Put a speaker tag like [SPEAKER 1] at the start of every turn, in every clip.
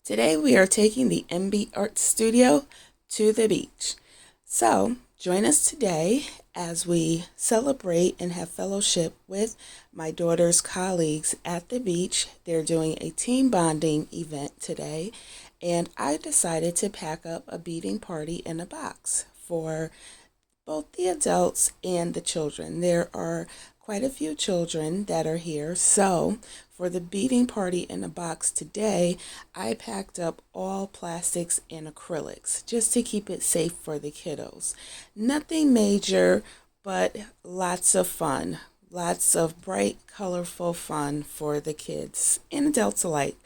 [SPEAKER 1] Today we are taking the MB Art Studio to the beach. So join us today as we celebrate and have fellowship with my daughter's colleagues at the beach. They're doing a team bonding event today, and I decided to pack up a beading party in a box for both the adults and the children. There are quite a few children that are here, so for the beading party in a box today, I packed up all plastics and acrylics just to keep it safe for the kiddos. Nothing major, but lots of fun. Lots of bright, colorful fun for the kids and adults alike.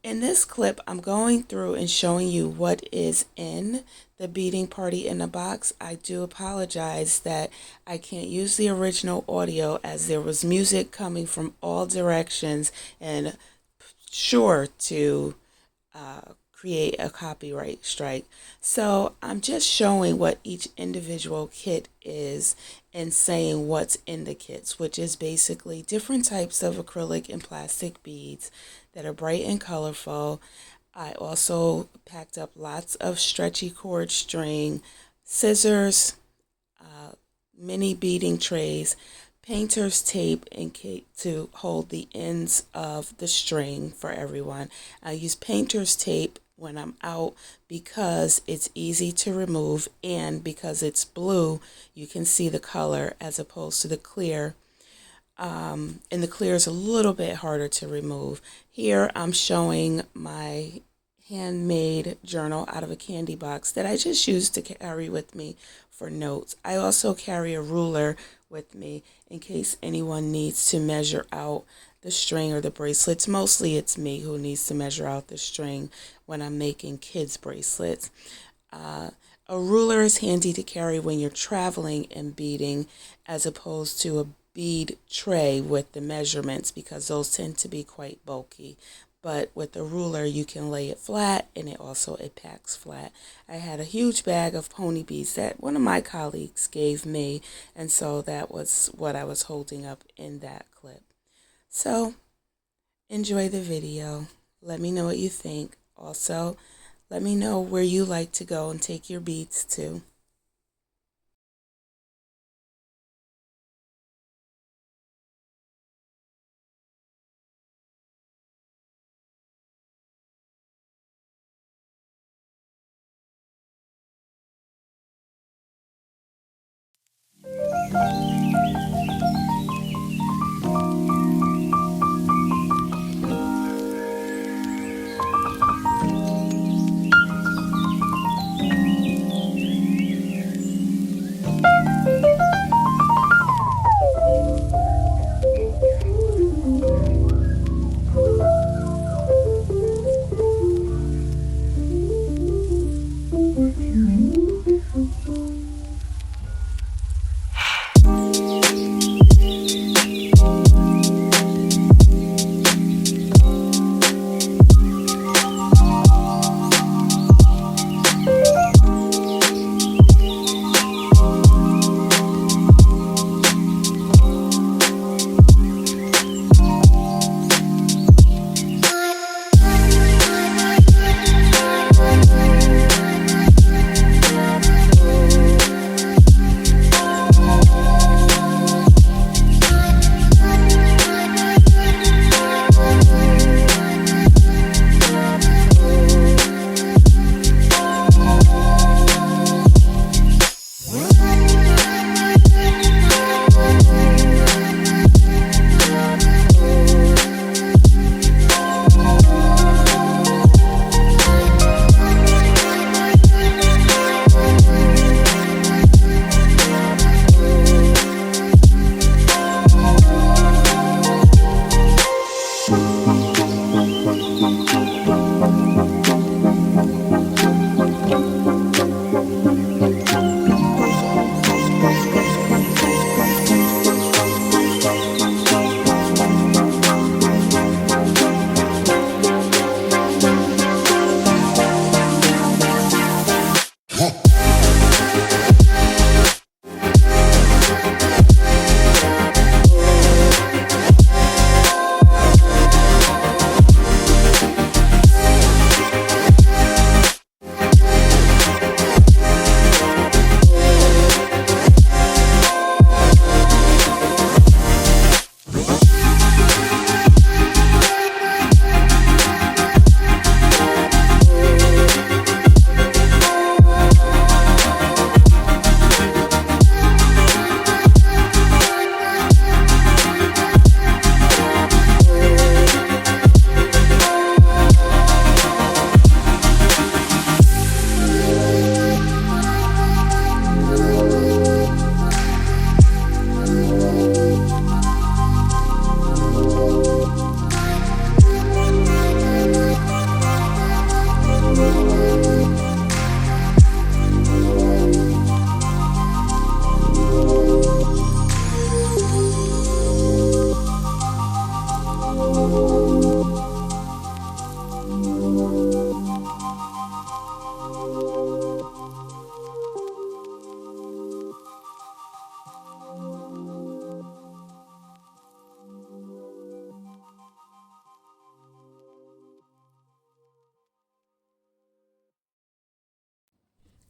[SPEAKER 1] In this clip, I'm going through and showing you what is in the beading party in a box. I do apologize that I can't use the original audio as there was music coming from all directions and sure to create a copyright strike. So I'm just showing what each individual kit is and saying what's in the kits, which is basically different types of acrylic and plastic beads that are bright and colorful. I also packed up lots of stretchy cord string, scissors, mini beading trays, painter's tape to hold the ends of the string for everyone. I use painter's tape when I'm out because it's easy to remove, and because it's blue you can see the color as opposed to the clear, and the clear is a little bit harder to remove. Here I'm showing my handmade journal out of a candy box that I just used to carry with me for notes. I also carry a ruler with me in case anyone needs to measure out the string or the bracelets. Mostly it's me who needs to measure out the string when I'm making kids bracelets. A ruler is handy to carry when you're traveling and beading as opposed to a bead tray with the measurements, because those tend to be quite bulky. But with the ruler you can lay it flat, and it packs flat. I had a huge bag of pony beads that one of my colleagues gave me, and so that was what I was holding up in that clip. So enjoy the video. Let me know what you think. Also, let me know where you like to go and take your beads to.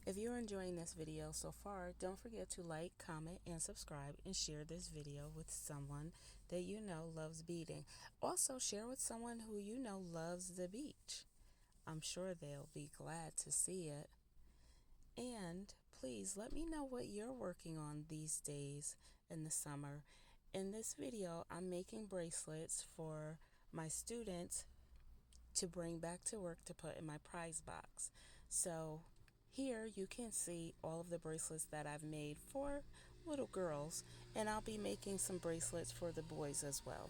[SPEAKER 1] If you're enjoying this video so far, don't forget to like, comment, and subscribe, and share this video with someone that you know loves beading. Also, share with someone who you know loves the beach. I'm sure they'll be glad to see it. And please let me know what you're working on these days in the summer. In this video, I'm making bracelets for my students to bring back to work to put in my prize box. So here you can see all of the bracelets that I've made for little girls, and I'll be making some bracelets for the boys as well.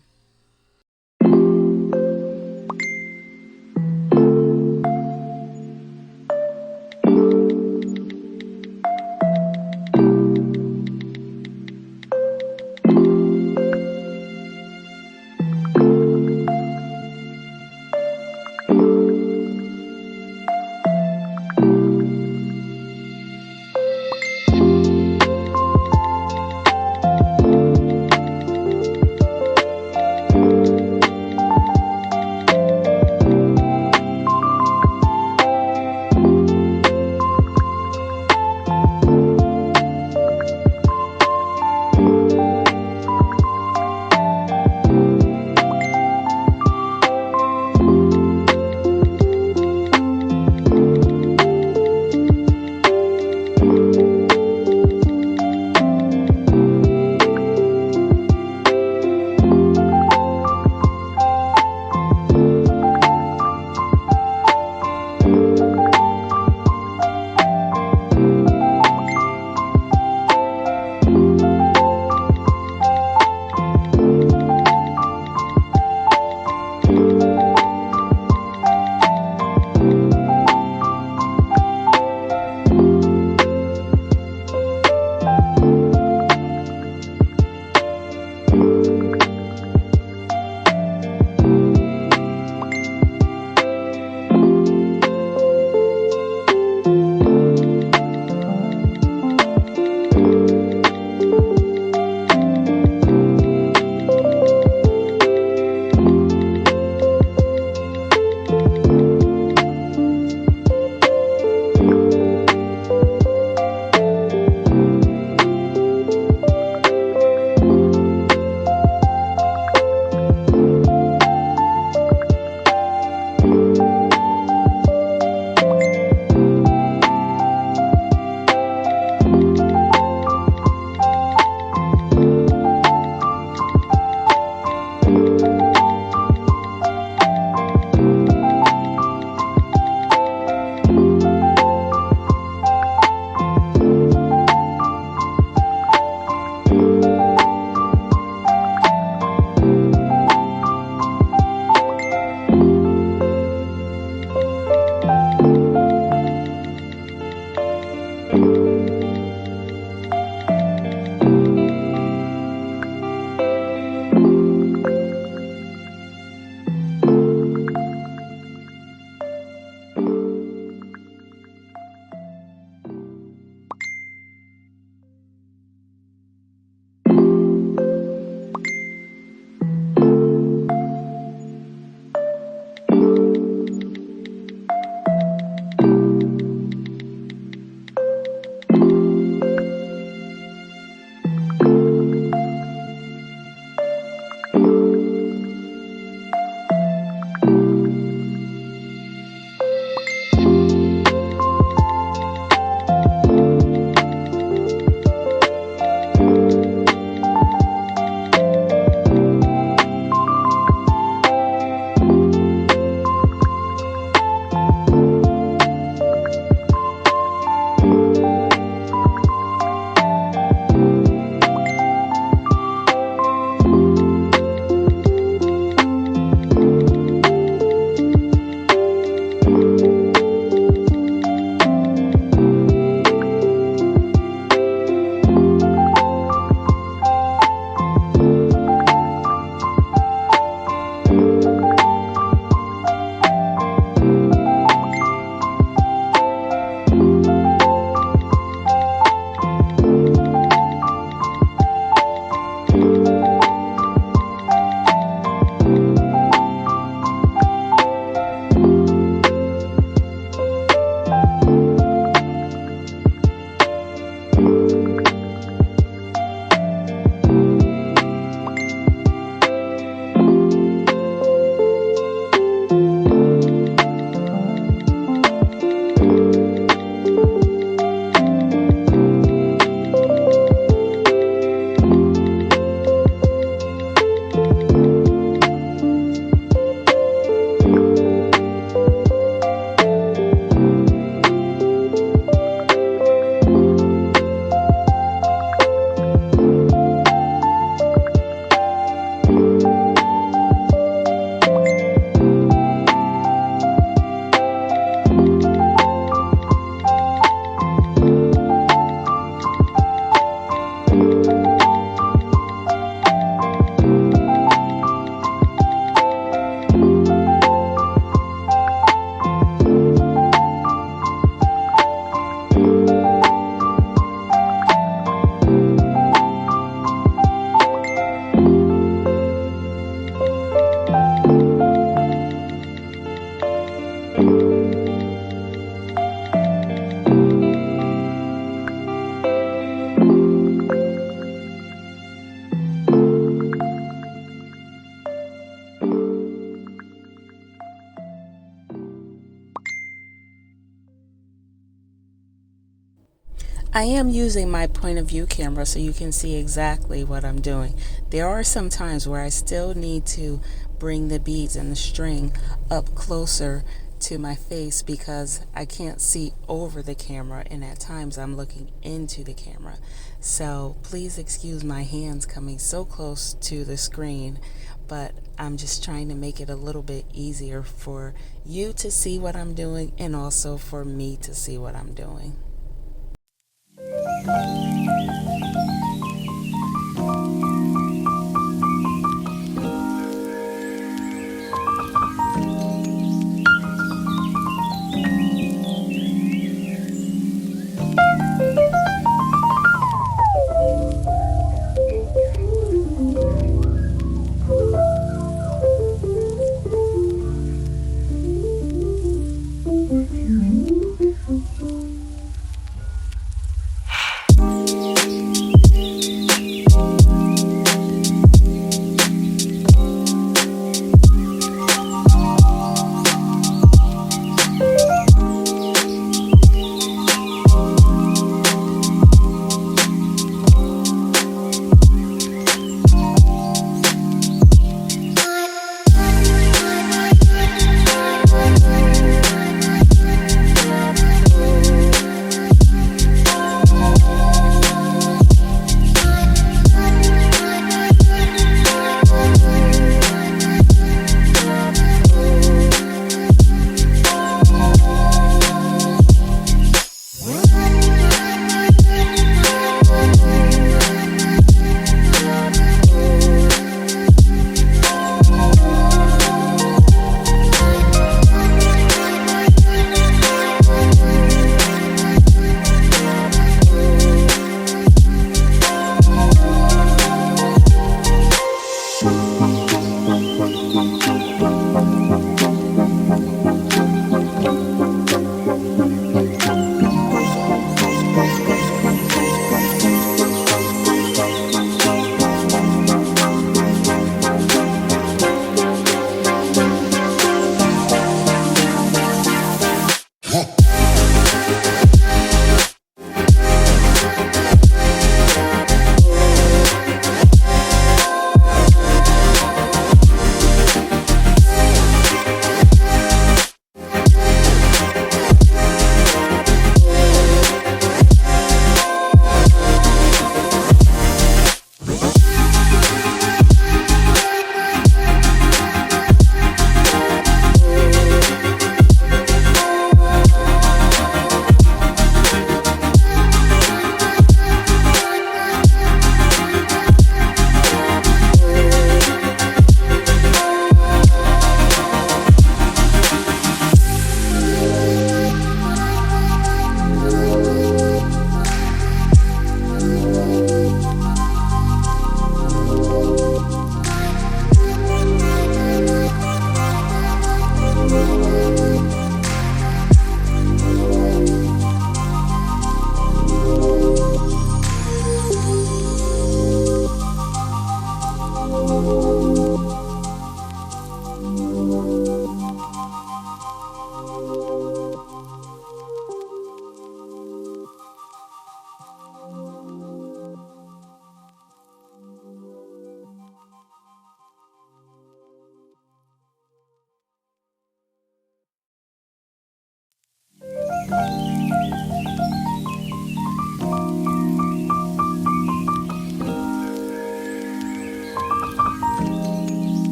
[SPEAKER 1] I am using my point of view camera so you can see exactly what I'm doing. There are some times where I still need to bring the beads and the string up closer to my face because I can't see over the camera, and at times I'm looking into the camera. So please excuse my hands coming so close to the screen, but I'm just trying to make it a little bit easier for you to see what I'm doing and also for me to see what I'm doing.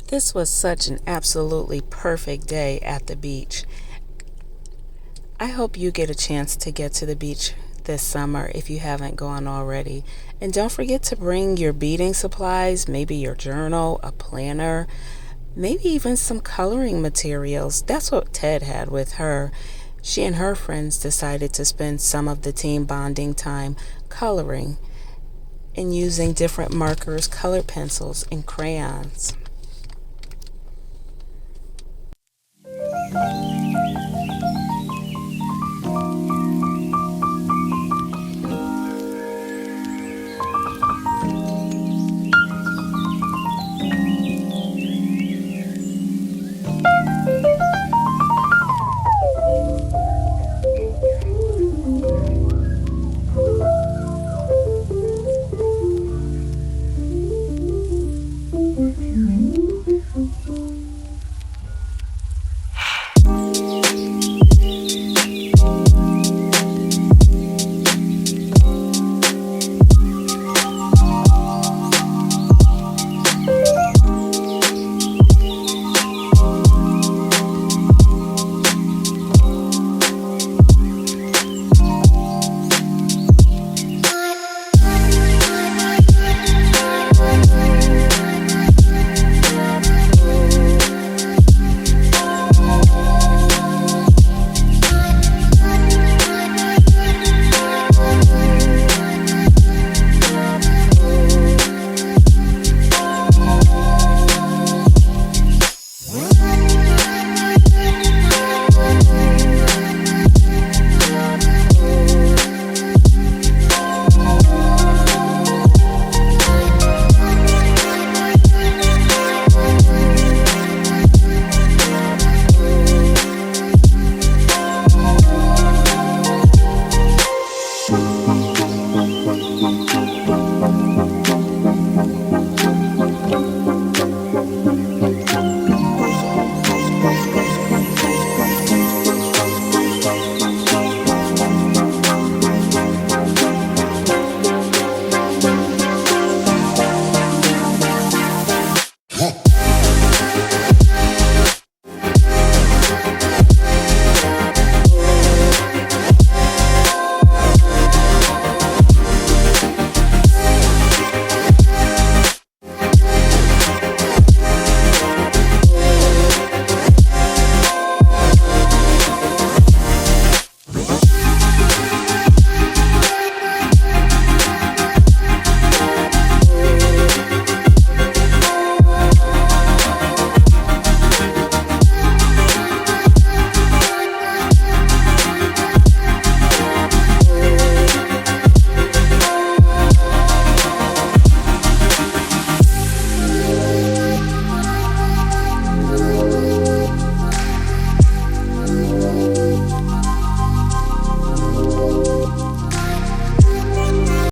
[SPEAKER 1] This was such an absolutely perfect day at the beach. I hope you get a chance to get to the beach this summer if you haven't gone already. And don't forget to bring your beading supplies, maybe your journal, a planner, maybe even some coloring materials. That's what Ted had with her. She and her friends decided to spend some of the team bonding time coloring and using different markers, colored pencils, and crayons.